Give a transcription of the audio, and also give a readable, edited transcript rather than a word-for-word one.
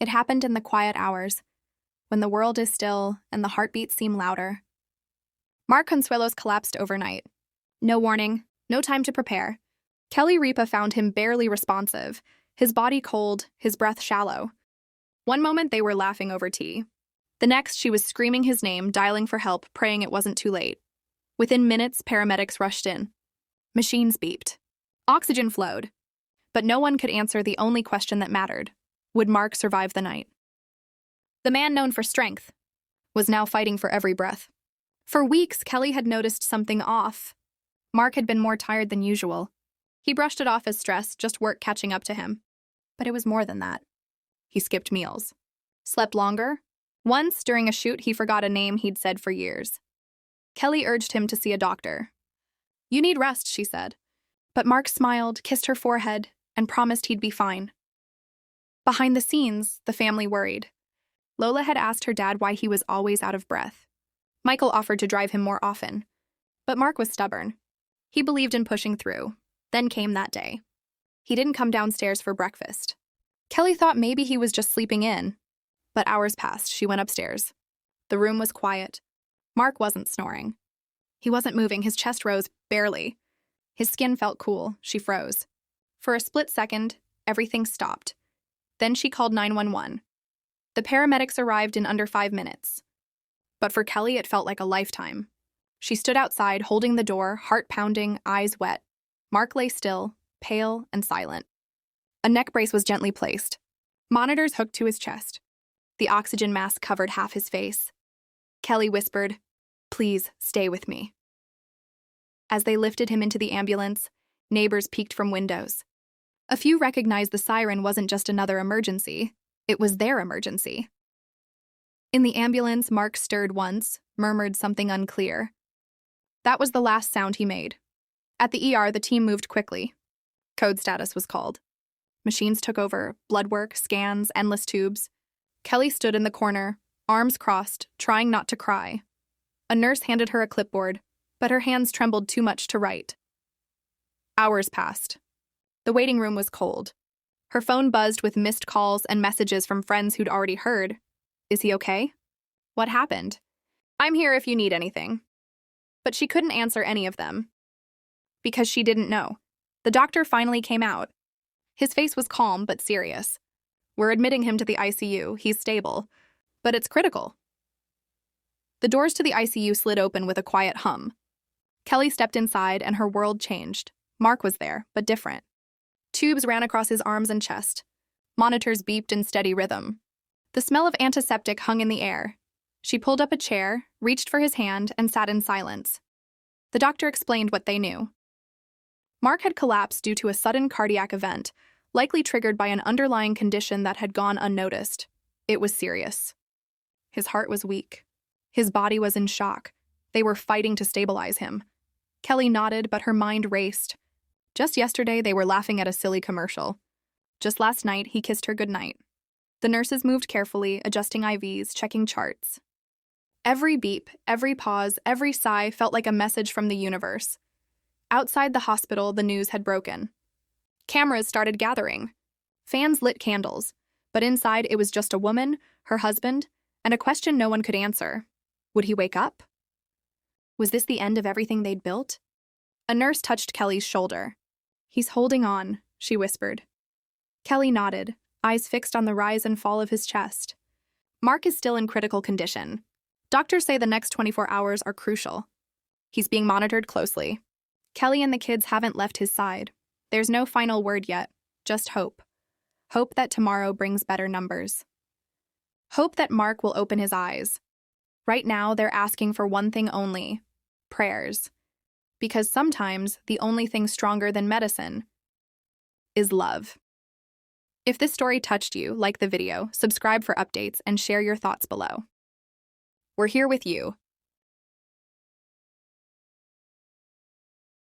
It happened in the quiet hours, when the world is still and the heartbeats seem louder. Mark Consuelos collapsed overnight. No warning, no time to prepare. Kelly Ripa found him barely responsive, his body cold, his breath shallow. One moment they were laughing over tea. The next, she was screaming his name, dialing for help, praying it wasn't too late. Within minutes, paramedics rushed in. Machines beeped. Oxygen flowed. But no one could answer the only question that mattered. Would Mark survive the night? The man known for strength was now fighting for every breath. For weeks, Kelly had noticed something off. Mark had been more tired than usual. He brushed it off as stress, just work catching up to him. But it was more than that. He skipped meals. Slept longer. Once, during a shoot, he forgot a name he'd said for years. Kelly urged him to see a doctor. "You need rest," she said. But Mark smiled, kissed her forehead, and promised he'd be fine. Behind the scenes, the family worried. Lola had asked her dad why he was always out of breath. Michael offered to drive him more often. But Mark was stubborn. He believed in pushing through. Then came that day. He didn't come downstairs for breakfast. Kelly thought maybe he was just sleeping in. But hours passed. She went upstairs. The room was quiet. Mark wasn't snoring. He wasn't moving. His chest rose, barely. His skin felt cool. She froze. For a split second, everything stopped. Then she called 911. The paramedics arrived in under 5 minutes. But for Kelly, it felt like a lifetime. She stood outside, holding the door, heart pounding, eyes wet. Mark lay still, pale and silent. A neck brace was gently placed. Monitors hooked to his chest. The oxygen mask covered half his face. Kelly whispered, "Please, stay with me." As they lifted him into the ambulance, neighbors peeked from windows. A few recognized the siren wasn't just another emergency. It was their emergency. In the ambulance, Mark stirred once, murmured something unclear. That was the last sound he made. At the ER, the team moved quickly. Code status was called. Machines took over, blood work, scans, endless tubes. Kelly stood in the corner, arms crossed, trying not to cry. A nurse handed her a clipboard, but her hands trembled too much to write. Hours passed. The waiting room was cold. Her phone buzzed with missed calls and messages from friends who'd already heard. "Is he okay? What happened? I'm here if you need anything." But she couldn't answer any of them. Because she didn't know. The doctor finally came out. His face was calm but serious. "We're admitting him to the ICU. He's stable. But it's critical." The doors to the ICU slid open with a quiet hum. Kelly stepped inside and her world changed. Mark was there, but different. Tubes ran across his arms and chest. Monitors beeped in steady rhythm. The smell of antiseptic hung in the air. She pulled up a chair, reached for his hand, and sat in silence. The doctor explained what they knew. Mark had collapsed due to a sudden cardiac event, likely triggered by an underlying condition that had gone unnoticed. It was serious. His heart was weak. His body was in shock. They were fighting to stabilize him. Kelly nodded, but her mind raced. Just yesterday, they were laughing at a silly commercial. Just last night, he kissed her goodnight. The nurses moved carefully, adjusting IVs, checking charts. Every beep, every pause, every sigh felt like a message from the universe. Outside the hospital, the news had broken. Cameras started gathering. Fans lit candles, but inside it was just a woman, her husband, and a question no one could answer. Would he wake up? Was this the end of everything they'd built? A nurse touched Kelly's shoulder. "He's holding on," she whispered. Kelly nodded, eyes fixed on the rise and fall of his chest. Mark is still in critical condition. Doctors say the next 24 hours are crucial. He's being monitored closely. Kelly and the kids haven't left his side. There's no final word yet, just hope. Hope that tomorrow brings better numbers. Hope that Mark will open his eyes. Right now, they're asking for one thing only: prayers. Because sometimes the only thing stronger than medicine is love. If this story touched you, like the video, subscribe for updates, and share your thoughts below. We're here with you.